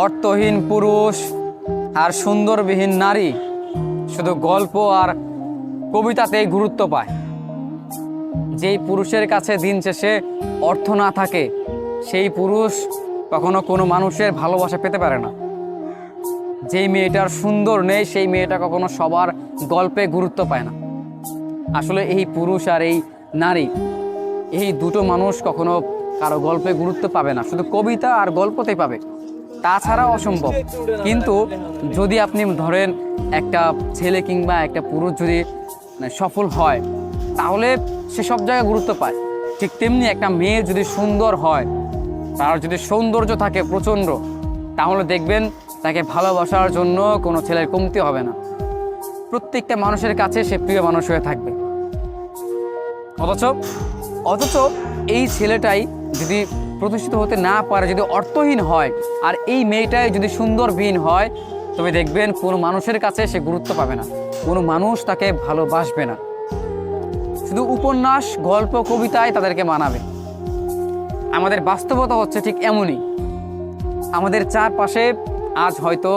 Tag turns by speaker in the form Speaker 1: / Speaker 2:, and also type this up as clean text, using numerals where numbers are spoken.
Speaker 1: অর্থহীন পুরুষ আর সুন্দরবিহীন নারী শুধু গল্প আর কবিতাতেই গুরুত্ব পায়। যেই পুরুষের কাছে দিন শেষে অর্থ না থাকে সেই পুরুষ কখনো কোনো মানুষের ভালোবাসা পেতে পারে না। যেই মেয়েটার সুন্দর নেই সেই মেয়েটা কখনো সবার গল্পে গুরুত্ব পায় না। আসলে এই পুরুষ আর এই নারী, এই দুটো মানুষ কখনো কারো গল্পে গুরুত্ব পাবে না, শুধু কবিতা আর গল্পতেই পাবে, তাছাড়া অসম্ভব। কিন্তু যদি আপনি ধরেন একটা ছেলে কিংবা একটা পুরুষ যদি সফল হয় তাহলে সে সব জায়গায় গুরুত্ব পায়। ঠিক তেমনি একটা মেয়ে যদি সুন্দর হয়, তার যদি সৌন্দর্য থাকে প্রচণ্ড, তাহলে দেখবেন তাকে ভালোবাসার জন্য কোনো ছেলের কমতি হবে না। প্রত্যেকটা মানুষের কাছে সে প্রিয় মানুষ হয়ে থাকবে। অথচ এই ছেলেটাই যদি প্রতিষ্ঠিত হতে না পারে, যদি অর্থহীন হয়, আর এই মেয়েটাই যদি সুন্দরবিহীন হয়, তবে দেখবেন কোনো মানুষের কাছে সে গুরুত্ব পাবে না, কোনো মানুষ তাকে ভালোবাসবে না। শুধু উপন্যাস, গল্প, কবিতায় তাদেরকে মানাবে। আমাদের বাস্তবতা হচ্ছে ঠিক এমনই। আমাদের চারপাশে আজ হয়তো